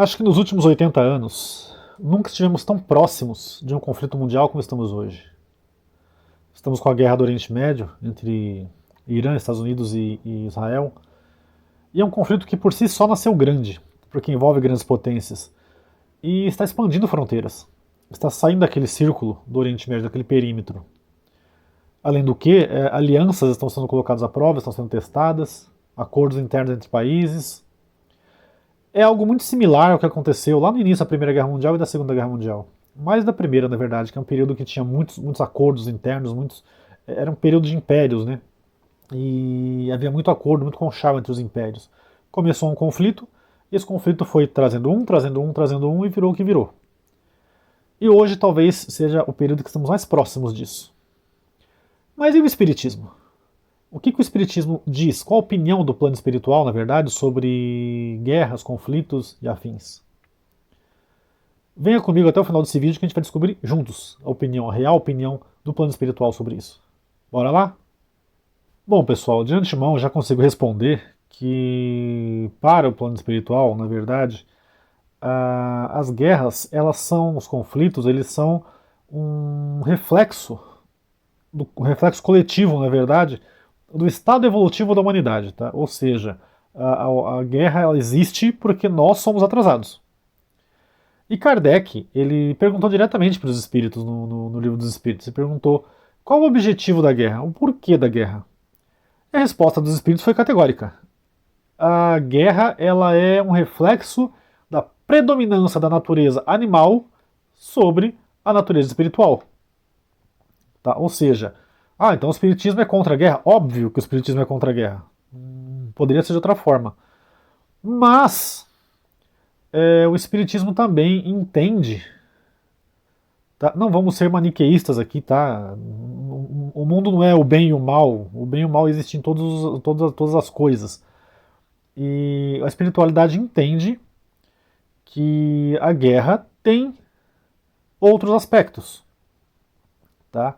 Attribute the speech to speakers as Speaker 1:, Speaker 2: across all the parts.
Speaker 1: Acho que nos últimos 80 anos nunca estivemos tão próximos de um conflito mundial como estamos hoje. Estamos com a guerra do Oriente Médio entre Irã, Estados Unidos e Israel. E é um conflito que por si só nasceu grande, porque envolve grandes potências. E está expandindo fronteiras. Está saindo daquele círculo do Oriente Médio, daquele perímetro. Além do que, alianças estão sendo colocadas à prova, estão sendo testadas, acordos internos entre países. É algo muito similar ao que aconteceu lá no início da Primeira Guerra Mundial e da Segunda Guerra Mundial. Mais da Primeira, na verdade, que é um período que tinha muitos acordos internos, era um período de impérios, né? E havia muito acordo, muito conchavo entre os impérios. Começou um conflito, e esse conflito foi trazendo um e virou o que virou. E hoje talvez seja o período que estamos mais próximos disso. Mas e o Espiritismo? O que o Espiritismo diz? Qual a opinião do plano espiritual, na verdade, sobre guerras, conflitos e afins? Venha comigo até o final desse vídeo que a gente vai descobrir juntos a real opinião do plano espiritual sobre isso. Bora lá? Bom, pessoal, de antemão já consigo responder que para o plano espiritual, na verdade, as guerras, os conflitos, eles são um reflexo coletivo, na verdade, do estado evolutivo da humanidade, tá? Ou seja, a guerra ela existe porque nós somos atrasados. E Kardec, ele perguntou diretamente para os espíritos no livro dos espíritos, ele perguntou qual o objetivo da guerra, o porquê da guerra. E a resposta dos espíritos foi categórica. A guerra ela é um reflexo da predominância da natureza animal sobre a natureza espiritual. Tá? Ou seja, então o espiritismo é contra a guerra? Óbvio que o espiritismo é contra a guerra. Poderia ser de outra forma. Mas o espiritismo também entende, tá? Não vamos ser maniqueístas aqui, tá? O mundo não é o bem e o mal. O bem e o mal existem em todas as coisas. E a espiritualidade entende que a guerra tem outros aspectos, tá?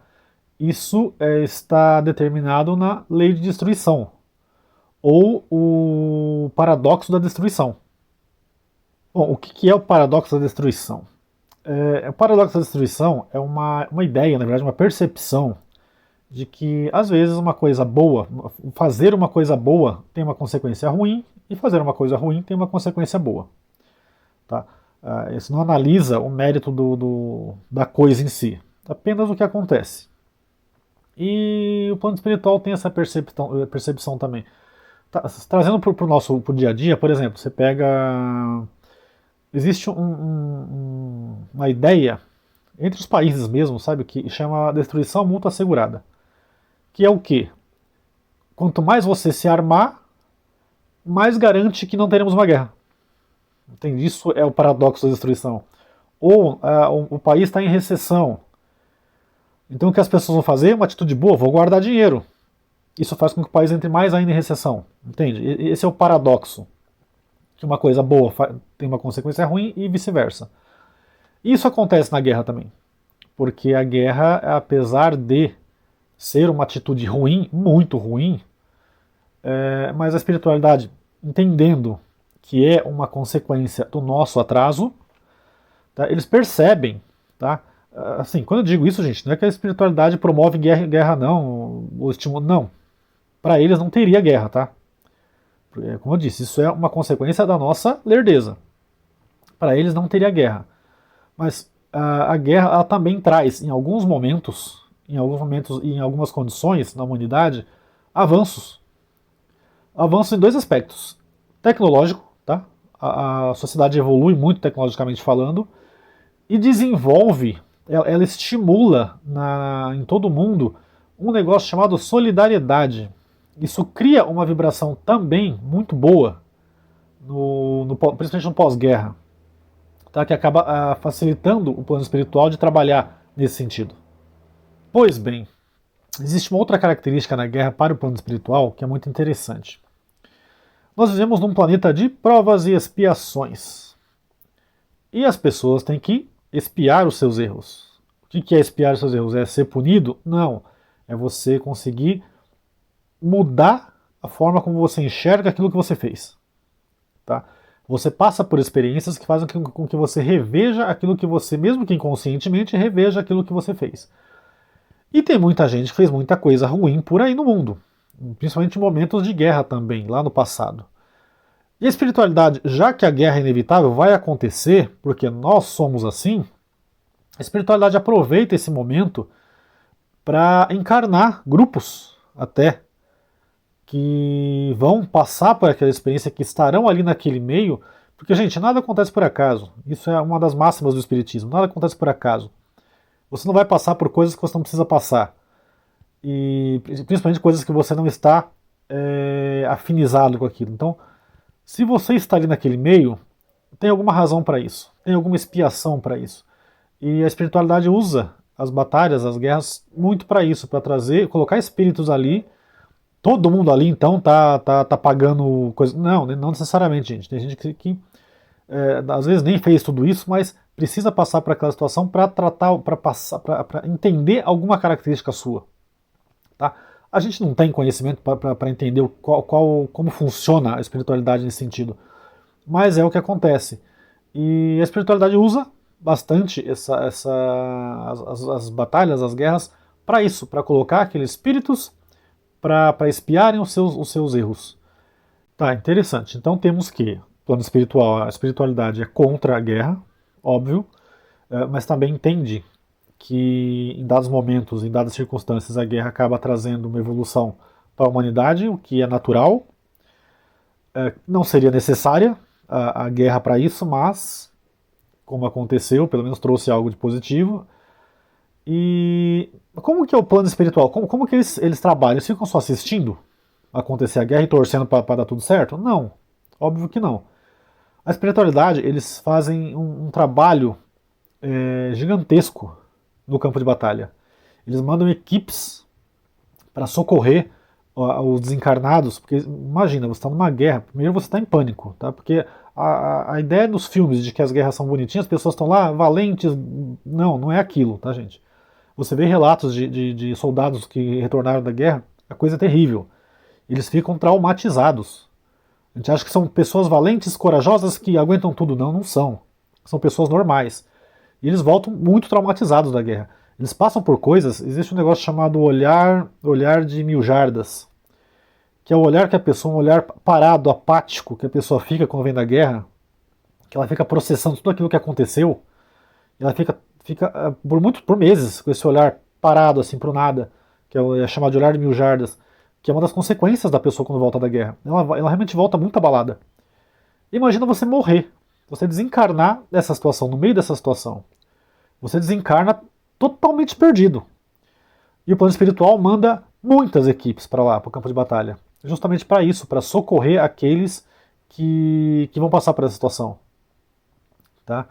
Speaker 1: Isso está determinado na lei de destruição, ou o paradoxo da destruição. Bom, o que é o paradoxo da destruição? O paradoxo da destruição é uma ideia, na verdade, uma percepção de que, às vezes, uma coisa boa, fazer uma coisa boa tem uma consequência ruim, e fazer uma coisa ruim tem uma consequência boa. Tá? Isso não analisa o mérito da coisa em si, apenas o que acontece. E o plano espiritual tem essa percepção também. Trazendo para o nosso dia a dia, por exemplo, você pega. Existe uma ideia entre os países mesmo, sabe, que chama destruição mútua assegurada. Que é o quê? Quanto mais você se armar, mais garante que não teremos uma guerra. Entende? Isso é o paradoxo da destruição. Ou o país está em recessão. Então o que as pessoas vão fazer? Uma atitude boa, vou guardar dinheiro. Isso faz com que o país entre mais ainda em recessão. Entende? Esse é o paradoxo. Que uma coisa boa tem uma consequência ruim e vice-versa. Isso acontece na guerra também. Porque a guerra, apesar de ser uma atitude ruim, muito ruim, mas a espiritualidade, entendendo que é uma consequência do nosso atraso, tá, eles percebem, tá? Assim, quando eu digo isso, gente, não é que a espiritualidade promove guerra não, ou estimula, não. Para eles não teria guerra, tá? Como eu disse, isso é uma consequência da nossa lerdeza. Para eles não teria guerra. Mas a guerra ela também traz, em alguns momentos e em algumas condições na humanidade, avanços. Avanços em dois aspectos. Tecnológico, tá? A sociedade evolui muito tecnologicamente falando e desenvolve, ela estimula em todo o mundo um negócio chamado solidariedade. Isso cria uma vibração também muito boa, principalmente no pós-guerra, tá? Que acaba facilitando o plano espiritual de trabalhar nesse sentido. Pois bem, existe uma outra característica na guerra para o plano espiritual que é muito interessante. Nós vivemos num planeta de provas e expiações. E as pessoas têm que expiar os seus erros. O que é expiar os seus erros? É ser punido? Não. É você conseguir mudar a forma como você enxerga aquilo que você fez. Tá? Você passa por experiências que fazem com que você reveja aquilo que você, mesmo que inconscientemente, reveja aquilo que você fez. E tem muita gente que fez muita coisa ruim por aí no mundo, principalmente em momentos de guerra também, lá no passado. E a espiritualidade, já que a guerra é inevitável, vai acontecer, porque nós somos assim, a espiritualidade aproveita esse momento para encarnar grupos até que vão passar por aquela experiência, que estarão ali naquele meio, porque, gente, nada acontece por acaso. Isso é uma das máximas do Espiritismo, nada acontece por acaso. Você não vai passar por coisas que você não precisa passar. E principalmente coisas que você não está afinizado com aquilo. Então, se você está ali naquele meio, tem alguma razão para isso, tem alguma expiação para isso. E a espiritualidade usa as batalhas, as guerras, muito para isso, para trazer, colocar espíritos ali. Todo mundo ali, então, tá pagando coisa. Não, não necessariamente, gente. Tem gente que às vezes nem fez tudo isso, mas precisa passar por aquela situação para tratar, para entender alguma característica sua. Tá? A gente não tem conhecimento para entender como funciona a espiritualidade nesse sentido, mas é o que acontece. E a espiritualidade usa bastante as batalhas, as guerras, para isso, para colocar aqueles espíritos para espiarem os seus erros. Tá, interessante. Então temos que, plano espiritual, a espiritualidade é contra a guerra, óbvio, mas também entende que em dados momentos, em dadas circunstâncias, a guerra acaba trazendo uma evolução para a humanidade, o que é natural. Não seria necessária a guerra para isso, mas, como aconteceu, pelo menos trouxe algo de positivo. E como que é o plano espiritual? Como que eles trabalham? Eles ficam só assistindo acontecer a guerra e torcendo para dar tudo certo? Não, óbvio que não. A espiritualidade, eles fazem um trabalho gigantesco no campo de batalha. Eles mandam equipes para socorrer os desencarnados, porque imagina, você está numa guerra, primeiro você está em pânico, tá? Porque a ideia nos filmes de que as guerras são bonitinhas, as pessoas estão lá valentes, não é aquilo, tá, gente? Você vê relatos de soldados que retornaram da guerra, a coisa é terrível. Eles ficam traumatizados. A gente acha que são pessoas valentes, corajosas, que aguentam tudo. Não, não são. São pessoas normais. E eles voltam muito traumatizados da guerra. Eles passam por coisas, existe um negócio chamado olhar de 1000 jardas, que é o olhar que a pessoa, um olhar parado, apático, que a pessoa fica quando vem da guerra, que ela fica processando tudo aquilo que aconteceu, e ela fica por meses com esse olhar parado assim pro nada, que é chamado de olhar de 1000 jardas, que é uma das consequências da pessoa quando volta da guerra. Ela realmente volta muito abalada. Imagina você morrer, você desencarnar dessa situação, no meio dessa situação. Você desencarna totalmente perdido. E o plano espiritual manda muitas equipes para lá, para o campo de batalha. Justamente para isso, para socorrer aqueles que vão passar por essa situação. Tá?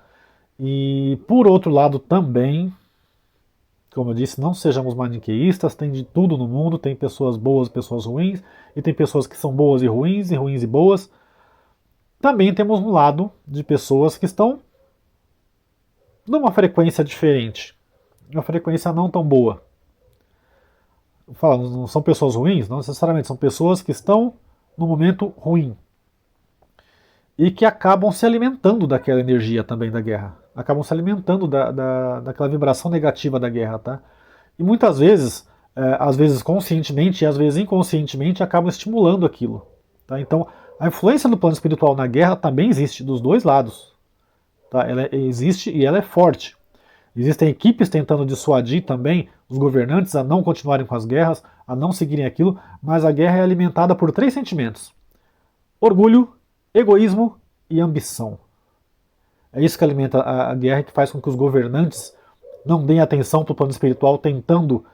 Speaker 1: E por outro lado também, como eu disse, não sejamos maniqueístas, tem de tudo no mundo, tem pessoas boas e pessoas ruins, e tem pessoas que são boas e ruins e boas. Também temos um lado de pessoas que estão numa frequência diferente, uma frequência não tão boa. Falando, não são pessoas ruins, não necessariamente, são pessoas que estão no momento ruim e que acabam se alimentando daquela energia também da guerra, acabam se alimentando daquela vibração negativa da guerra, tá? E muitas vezes, às vezes conscientemente e às vezes inconscientemente, acabam estimulando aquilo, tá? Então, a influência do plano espiritual na guerra também existe dos dois lados, tá? Ela existe e ela é forte. Existem equipes tentando dissuadir também os governantes a não continuarem com as guerras, a não seguirem aquilo, mas a guerra é alimentada por 3 sentimentos: orgulho, egoísmo e ambição. É isso que alimenta a guerra e que faz com que os governantes não deem atenção para o plano espiritual, tentando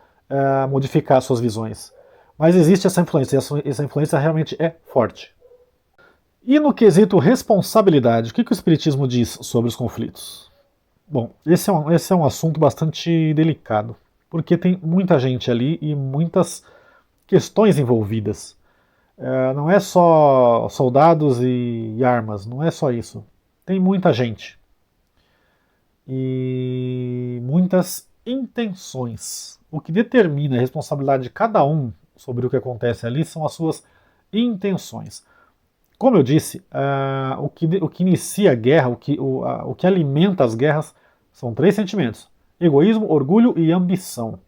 Speaker 1: modificar suas visões. Mas existe essa influência, e essa influência realmente é forte. E no quesito responsabilidade, o que o Espiritismo diz sobre os conflitos? Bom, esse é um assunto bastante delicado, porque tem muita gente ali e muitas questões envolvidas. Não é só soldados e armas, não é só isso. Tem muita gente. E muitas intenções. O que determina a responsabilidade de cada um sobre o que acontece ali são as suas intenções. Como eu disse, o que inicia a guerra, o que alimenta as guerras, são três sentimentos: egoísmo, orgulho e ambição.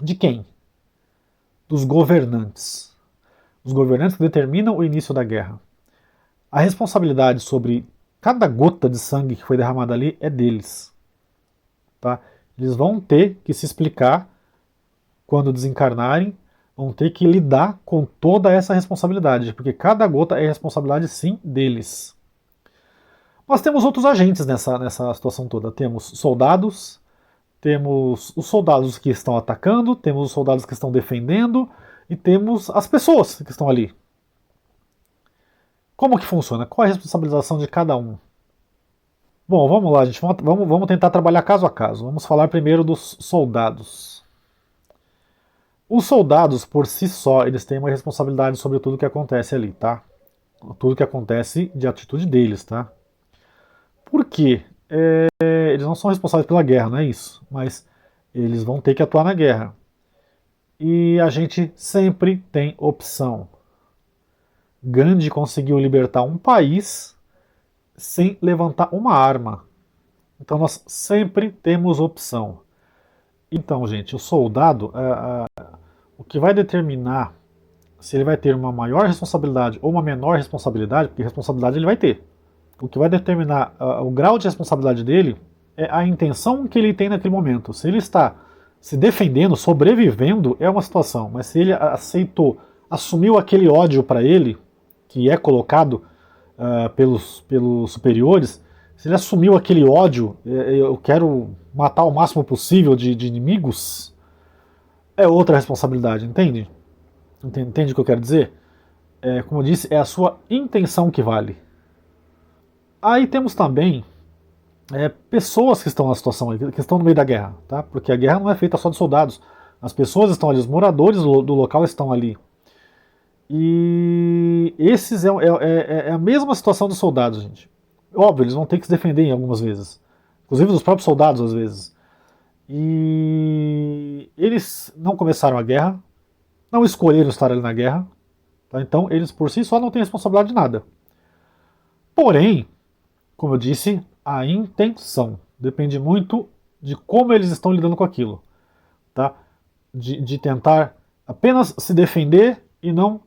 Speaker 1: De quem? Dos governantes. Os governantes que determinam o início da guerra. A responsabilidade sobre cada gota de sangue que foi derramada ali é deles. Tá? Eles vão ter que se explicar quando desencarnarem, vão ter que lidar com toda essa responsabilidade, porque cada gota é responsabilidade, sim, deles. Nós temos outros agentes nessa situação toda. Temos soldados, temos os soldados que estão atacando, temos os soldados que estão defendendo e temos as pessoas que estão ali. Como que funciona? Qual é a responsabilização de cada um? Bom, vamos lá, gente. Vamos tentar trabalhar caso a caso. Vamos falar primeiro dos soldados. Os soldados, por si só, eles têm uma responsabilidade sobre tudo que acontece ali, tá? Tudo que acontece de atitude deles, tá? Por quê? Eles não são responsáveis pela guerra, não é isso. Mas eles vão ter que atuar na guerra. E a gente sempre tem opção. Gandhi conseguiu libertar um país sem levantar uma arma. Então nós sempre temos opção. Então, gente, o soldado, o que vai determinar se ele vai ter uma maior responsabilidade ou uma menor responsabilidade, porque responsabilidade ele vai ter. O que vai determinar o grau de responsabilidade dele é a intenção que ele tem naquele momento. Se ele está se defendendo, sobrevivendo, é uma situação, mas se ele aceitou, assumiu aquele ódio para ele, que é colocado pelos superiores, se ele assumiu aquele ódio, eu quero matar o máximo possível de inimigos, é outra responsabilidade, entende? Entende o que eu quero dizer? Como eu disse, é a sua intenção que vale. Aí temos também pessoas que estão na situação, que estão no meio da guerra, tá? Porque a guerra não é feita só de soldados. As pessoas estão ali, os moradores do local estão ali. E esses é a mesma situação dos soldados, gente. Óbvio, eles vão ter que se defender em algumas vezes. Inclusive dos próprios soldados, às vezes. E eles não começaram a guerra, não escolheram estar ali na guerra, tá? Então eles por si só não têm responsabilidade de nada. Porém, como eu disse, a intenção depende muito de como eles estão lidando com aquilo, tá? De tentar apenas se defender e não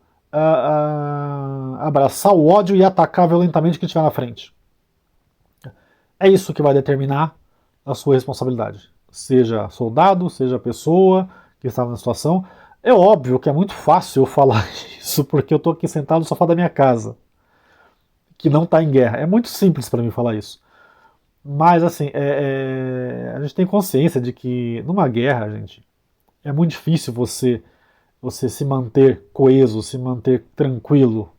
Speaker 1: abraçar o ódio e atacar violentamente quem estiver na frente. É isso que vai determinar a sua responsabilidade. Seja soldado, seja pessoa que está na situação. É óbvio que é muito fácil eu falar isso porque eu estou aqui sentado no sofá da minha casa, que não está em guerra. É muito simples para mim falar isso. Mas, assim, a gente tem consciência de que numa guerra, gente, é muito difícil você se manter coeso, se manter tranquilo.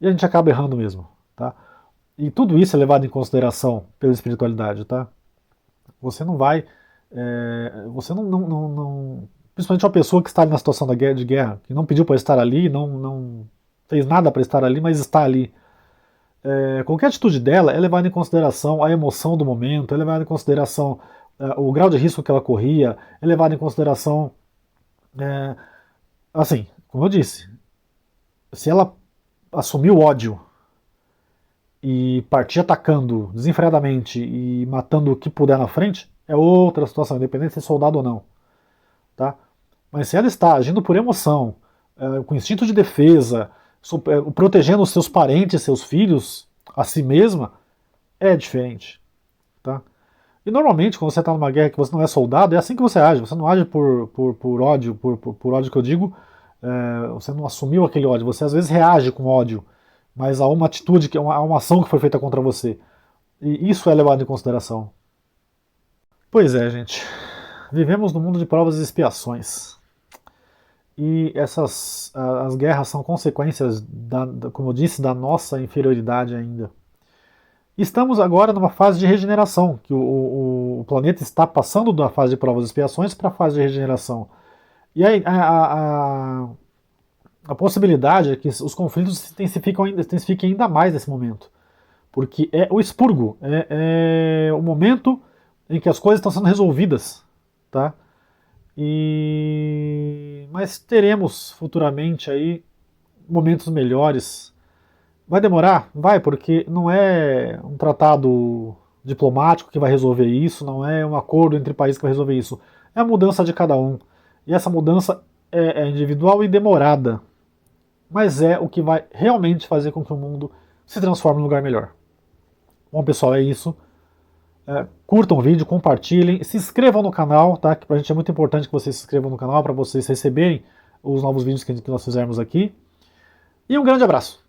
Speaker 1: E a gente acaba errando mesmo, tá? E tudo isso é levado em consideração pela espiritualidade, tá? Você não vai. Você não. Principalmente uma pessoa que está ali na situação de guerra, que não pediu para estar ali, não fez nada para estar ali, mas está ali. Qualquer atitude dela é levada em consideração a emoção do momento, é levada em consideração o grau de risco que ela corria, é levada em consideração. Assim, como eu disse, se ela assumiu ódio e partir atacando desenfreadamente e matando o que puder na frente, é outra situação, independente se é soldado ou não. Tá? Mas se ela está agindo por emoção, com instinto de defesa, protegendo os seus parentes, seus filhos, a si mesma, é diferente. Tá? E normalmente, quando você está numa guerra que você não é soldado, é assim que você age. Você não age por ódio, por ódio que eu digo, você não assumiu aquele ódio, você às vezes reage com ódio, mas há uma atitude, há uma ação que foi feita contra você. E isso é levado em consideração. Pois é, gente. Vivemos num mundo de provas e expiações. E as guerras são consequências, como eu disse, da nossa inferioridade ainda. Estamos agora numa fase de regeneração, que o planeta está passando da fase de provas e expiações para a fase de regeneração. E aí, a possibilidade é que os conflitos se intensifiquem ainda mais nesse momento. Porque é o expurgo, é o momento em que as coisas estão sendo resolvidas. Tá? Mas teremos futuramente aí momentos melhores. Vai demorar? Vai, porque não é um tratado diplomático que vai resolver isso, não é um acordo entre países que vai resolver isso. É a mudança de cada um. E essa mudança é individual e demorada, mas é o que vai realmente fazer com que o mundo se transforme em um lugar melhor. Bom, pessoal, é isso. Curtam o vídeo, compartilhem, se inscrevam no canal, tá? Que pra gente é muito importante que vocês se inscrevam no canal para vocês receberem os novos vídeos que nós fizermos aqui. E um grande abraço!